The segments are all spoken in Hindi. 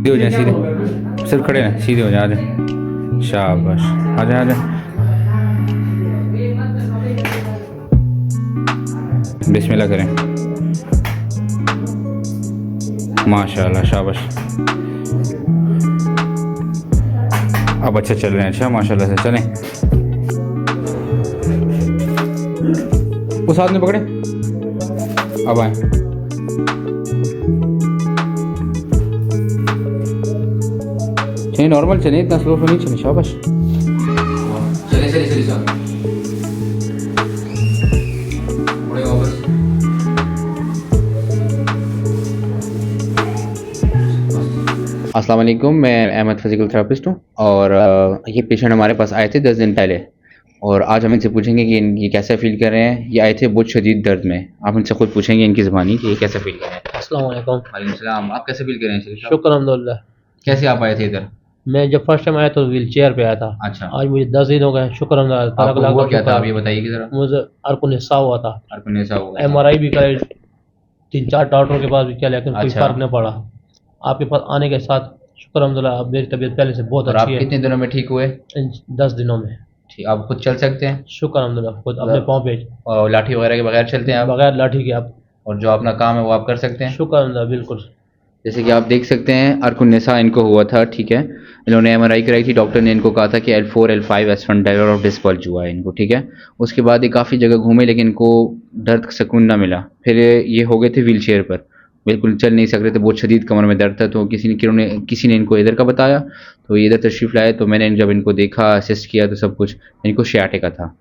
सीधे हो जाए, सीधे सिर्फ खड़े ना, सीधे हो जाए, आजा शाबाश, आजा आजा, बिस्मिल्लाह करें, माशाल्लाह शाबाश। अब अच्छा चल रहे हैं, अच्छा माशाल्लाह से चलें। उस हाथ में पकड़े, अब आए, चलिए नॉर्मल चलिए, इतना स्लो नहीं चलिए, शाबाश, चलिए चलिए चलिए सर, मुड़े वापस। अस्सलाम वालेकुम, मैं अहमद फिजिकल थेरेपिस्ट हूँ और ये पेशेंट हमारे पास आए थे 10 दिन पहले और आज हम इनसे पूछेंगे कि ये कैसा फील कर रहे हैं। ये आए थे बहुत शदीद दर्द में, आप इनसे खुद पूछेंगे इनकी ज़बानी कि ये कैसा फील कर रहे हैं। अस्सलाम वालेकुम। वालेकुम सलाम, आप कैसे फील कर रहे हैं? शुक्र अल्हम्दुलिल्लाह। कैसे आप आए थे इधर? मैं जब फर्स्ट टाइम आया तो व्हील चेयर पे आया था। अच्छा, आज मुझे 10 दिन हो गए, शुक्र अल्हम्दुलिल्लाह। आपको हुआ क्या था, आप ये बताइए कि जरा। मुझे अरकुन-ए-निसा हुआ था, अरकुन-ए-निसा हुआ था। एमआरआई भी कराई, 3-4 डॉक्टरों के पास भी किया, लेकिन कोई अच्छा। फर्क नहीं पड़ा। आपके पास आने के साथ शुक्र अल्हम्दुलिल्लाह, अब मेरी तबीयत पहले से बहुत और अच्छी आप है। कितने दिनों में ठीक हुए? इन 10 दिनों में ठीक, आप खुद चल सकते हैं? शुक्र अल्हम्दुलिल्लाह, खुद अपने पाँव पे, और लाठी वगैरह के बगैर चलते हैं आप? बगैर लाठी के आप, और जो अपना काम है वो आप कर सकते हैं? शुक्र अल्हम्दुलिल्लाह, बिल्कुल। जैसे कि आप देख सकते हैं अरकुन-ए-निसा इनको हुआ था, ठीक है। इन्होंने एमआरआई कराई थी, डॉक्टर ने इनको कहा था कि L4 L5 S1 dialer of disc bulge हुआ है इनको, ठीक है। उसके बाद ये काफ़ी जगह घूमे लेकिन इनको दर्द सुकून ना मिला, फिर ये हो गए थे व्हील चेयर पर, बिल्कुल चल नहीं सक रहे थे, बहुत शदीद कमर में दर्द था। तो किसी ने इनको इधर का बताया, तो ये इधर तशरीफ़ लाए, तो मैंने जब इनको देखा, असिस्ट किया, तो सब कुछ इनको सियाटिका था,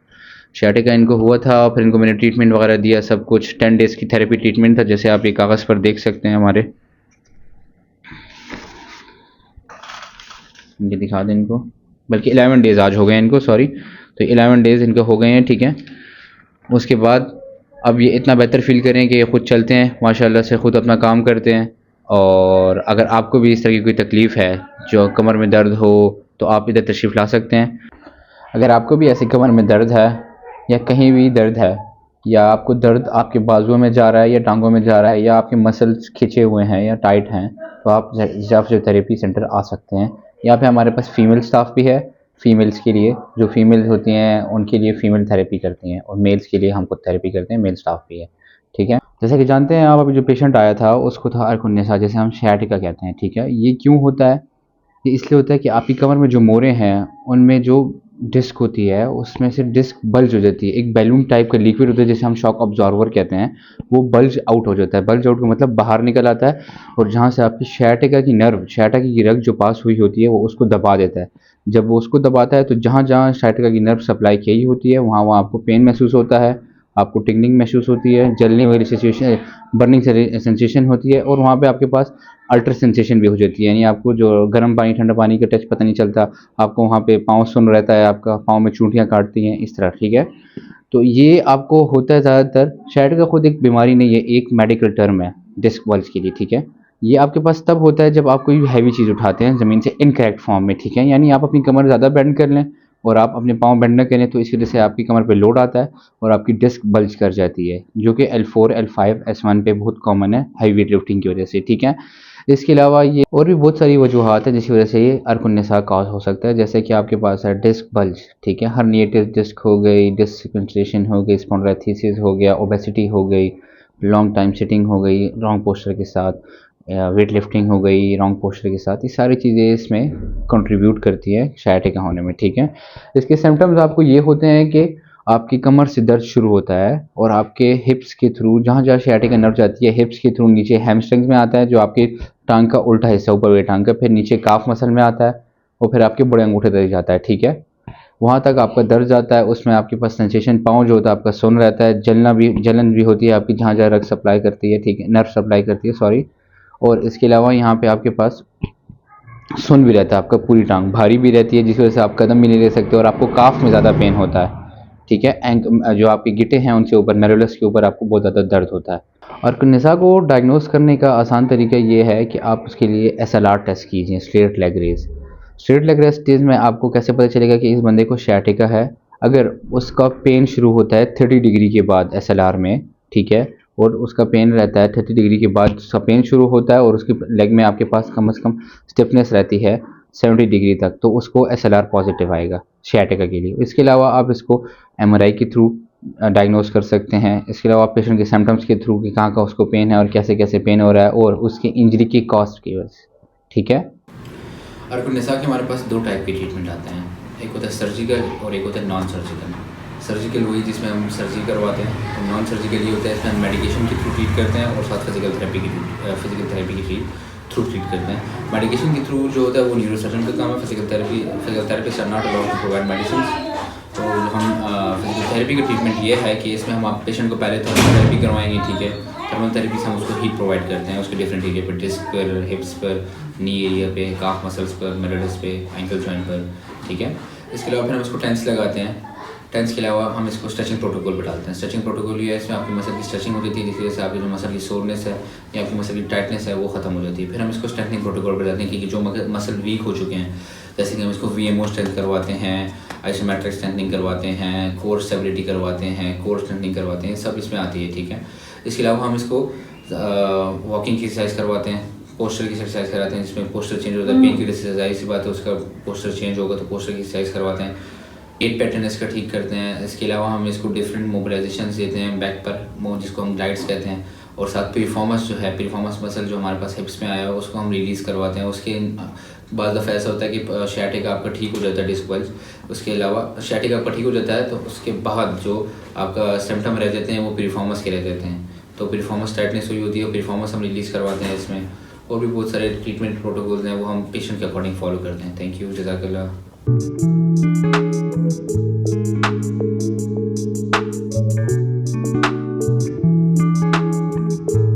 सियाटिका इनको हुआ था। फिर इनको मैंने ट्रीटमेंट वगैरह दिया, सब कुछ 10 डेज़ की थेरेपी ट्रीटमेंट था, जैसे आप ये कागज़ पर देख सकते हैं हमारे, ये दिखा दें इनको, बल्कि 11 डेज़ आज हो गए इनको, सॉरी, तो 11 डेज़ इनके हो गए हैं, ठीक है। उसके बाद अब ये इतना बेहतर फील करें कि ये खुद चलते हैं, माशाल्लाह से खुद अपना काम करते हैं। और अगर आपको भी इस तरह की कोई तकलीफ़ है, जो कमर में दर्द हो, तो आप इधर तशरीफ़ ला सकते हैं। अगर आपको भी ऐसी कमर में दर्द है या कहीं भी दर्द है, या आपको दर्द आपके बाजुओं में जा रहा है या टांगों में जा रहा है, या आपके मसल्स खिंचे हुए हैं या टाइट हैं, तो आप फिजियोथेरेपी सेंटर आ सकते हैं। यहाँ पे हमारे पास फ़ीमेल स्टाफ भी है, फ़ीमेल्स के लिए, जो फ़ीमेल्स होती हैं उनके लिए फ़ीमेल थेरेपी करती हैं, और मेल्स के लिए हम खुद थेरेपी करते हैं, मेल स्टाफ भी है, ठीक है। जैसे कि जानते हैं आप, अभी जो पेशेंट आया था उसको था अरकुन-ए-निसा, जैसे हम सियाटिका कहते हैं, ठीक है। ये क्यों होता है? ये इसलिए होता है कि आपकी कमर में जो मोड़ें हैं उनमें जो डिस्क होती है उसमें से डिस्क बल्ज हो जाती है, एक बैलून टाइप का लिक्विड होता है जिसे हम शॉक अब्जॉर्वर कहते हैं, वो बल्ज आउट हो जाता है। बल्ज आउट का मतलब बाहर निकल आता है, और जहाँ से आपकी सियाटिका की नर्व, सियाटिका की रग जो पास हुई होती है, वो उसको दबा देता है। जब वो उसको दबाता है तो जहाँ जहाँ सियाटिका की नर्व सप्लाई की होती है वहाँ वहाँ आपको पेन महसूस होता है, आपको टिंगलिंग महसूस होती है, जलने वाली सिचुएशन, बर्निंग सेंसेशन होती है, और वहाँ पे आपके पास अल्टर सेंसेशन भी हो जाती है, यानी आपको जो गर्म पानी ठंडा पानी का टच पता नहीं चलता, आपको वहाँ पे पाँव सुन रहता है, आपका पाँव में चूंटियाँ काटती हैं, इस तरह, ठीक है। तो ये आपको होता है ज़्यादातर, शायद खुद एक बीमारी नहीं है, एक मेडिकल टर्म है डिस्क बल्ज के लिए, ठीक है। ये आपके पास तब होता है जब आप कोई हैवी चीज़ उठाते हैं ज़मीन से इनकरेक्ट फॉर्म में, ठीक है, यानी आप अपनी कमर ज़्यादा बेंड कर लें और आप अपने पाँव बेंड न करें, तो इस वजह से आपकी कमर पे लोड आता है और आपकी डिस्क बल्ज कर जाती है, जो कि L4 L5 S1 पे बहुत कॉमन है हैवी वेट लिफ्टिंग की वजह से, ठीक है। इसके अलावा ये और भी बहुत सारी वजूहात हैं जिसकी वजह से ये अरकुन-ए-निसा कॉज हो सकता है, जैसे कि आपके पास है डिस्क बल्ज, ठीक है, हर्निएटेड डिस्क हो गई, डिस्क सिकुलेशन हो गई, स्पॉन्डिलोलिसिस हो गया, ओबेसिटी हो गई, लॉन्ग टाइम सिटिंग हो गई रॉन्ग पोस्चर के साथ, वेट लिफ्टिंग हो गई रॉन्ग पोस्चर के साथ, ये सारी चीज़ें इसमें कंट्रीब्यूट करती है सियाटिका होने में, ठीक है। इसके सिम्टम्स आपको ये होते हैं कि आपकी कमर से दर्द शुरू होता है और आपके हिप्स के थ्रू, जहाँ जहाँ सियाटिका नर्व जाती है, हिप्स के थ्रू नीचे हैमस्ट्रिंग्स में आता है, जो आपकी टांग का उल्टा हिस्सा ऊपर वाली टांग का, फिर नीचे काफ मसल में आता है, और फिर आपके बड़े अंगूठे तक जाता है, ठीक है। वहाँ तक आपका दर्द जाता है, उसमें आपके पास सेंसेशन, पाँव जो होता है आपका सुन रहता है, जलन भी होती है आपकी, जहाँ जहाँ रक्त सप्लाई करती है, ठीक है, नर्व सप्लाई करती है, सॉरी। और इसके अलावा यहाँ पे आपके पास सुन भी रहता है, आपका पूरी टांग भारी भी रहती है, जिस वजह से आप कदम भी नहीं ले सकते, और आपको काफ में ज़्यादा पेन होता है, ठीक है। जो आपके गिटे हैं उनसे ऊपर, मेरुलस के ऊपर आपको बहुत ज़्यादा दर्द होता है। और अरकुन-ए-निसा को डायग्नोस करने का आसान तरीका ये है कि आप उसके लिए SLR टेस्ट कीजिए, straight leg raise. Straight leg raise test में आपको कैसे पता चलेगा कि इस बंदे को सियाटिका है? अगर उसका पेन शुरू होता है 30 डिग्री के बाद SLR में, ठीक है, और उसका पेन रहता है 30 डिग्री के बाद उसका पेन शुरू होता है और उसकी लेग में आपके पास कम से कम स्टिफनेस रहती है 70 डिग्री तक, तो उसको SLR पॉजिटिव आएगा sciatica के लिए। इसके अलावा आप इसको MRI के थ्रू डायग्नोस कर सकते हैं। इसके अलावा आप पेशेंट के सिम्टम्स के थ्रू कि कहाँ का उसको पेन है और कैसे कैसे पेन हो रहा है और उसकी इंजरी की कॉस्ट की वजह से, ठीक है। अर्कुनिसा के हमारे पास 2 टाइप के ट्रीटमेंट आते हैं, एक होता है सर्जिकल और एक होता है नॉन सर्जिकल। सर्जिकल वही जिसमें हम सर्जरी करवाते हैं, और नॉन सर्जिकल ये होता है इसमें हम मेडिकेशन के थ्रू ट्रीट करते हैं और साथ फिजिकल थेरेपी के थ्रू ट्रीट करते हैं। मेडिकेशन के थ्रू जो होता है वो न्यूरोसर्जन का काम है। Physical therapist are not allowed to provide medicine. तो हम फिजिकल थेरेपी का ट्रीटमेंट ये है कि इसमें हम आप पेशेंट को पहले थर्मल थेरेपी करवाएंगे, ठीक है। थर्मल थेरेपी से हम उसको हीट प्रोवाइड करते हैं उसके डिफरेंट एरिया पर, डिस्क पर, हिप्स पर, नी एरिया पे, काफ मसल्स पर, मेनिस पे, एंकल जॉइंट पर, ठीक है। इसके अलावा फिर हम इसको टेंस लगाते हैं। टेंस के अलावा हम इसको स्ट्रेचिंग प्रोटोकॉल पर डालते हैं। स्ट्रेचिंग प्रोटोकॉल ये है, इसमें आपकी मसल की स्ट्रेचिंग हो जाती है, जिसकी वजह से आपकी जो मसल की सोरनेस है या आपकी मसल की टाइटनेस है वो ख़त्म हो जाती है। फिर हम इसको स्ट्रेंथनिंग प्रोटोकॉल पर डालते हैं कि जो मसल वीक हो चुके हैं, जैसे कि हम इसको VMO स्ट्रेंथ करवाते हैं, आइसोमेट्रिक स्ट्रेंथनिंग करवाते हैं, कोर स्टेबिलिटी करवाते हैं, कोर स्ट्रेंथनिंग करवाते हैं, सब इसमें आती है, ठीक है। इसके अलावा हम इसको वॉकिंग की एक्सरसाइज करवाते हैं, पोस्चर की एक्सरसाइज कराते हैं, जिसमें पोस्चर चेंज होता है। पेन की वजह से जाहिर सी बात है उसका पोस्चर चेंज होगा, तो पोस्चर की एक्सरसाइज करवाते हैं। 8 पैटर्न इसका ठीक करते हैं। इसके अलावा हम इसको डिफरेंट मोबिलाइजेशन देते हैं बैक पर, जिसको हम ग्लाइड्स कहते हैं, और साथ पिरिफॉर्मस जो है, पिरिफॉर्मस मसल जो हमारे पास हिप्स में आया है उसको हम रिलीज़ करवाते हैं। उसके बाद दफ़ा ऐसा होता है कि sciatica आपका ठीक हो जाता है, डिस्क वाइज। उसके अलावा sciatica आपका ठीक हो जाता है तो उसके बाद जो आपका सिम्टम रह जाते हैं वो पिरिफॉर्मस के रह जाते हैं। तो पिरिफॉर्मस टाइटनेस हुई होती है और पिरिफॉर्मस हम रिलीज़ करवाते हैं इसमें। और भी बहुत सारे ट्रीटमेंट प्रोटोकॉल्स हैं वो हम पेशेंट के अकॉर्डिंग फॉलो करते हैं। थैंक यू, जज़ाकल्लाह।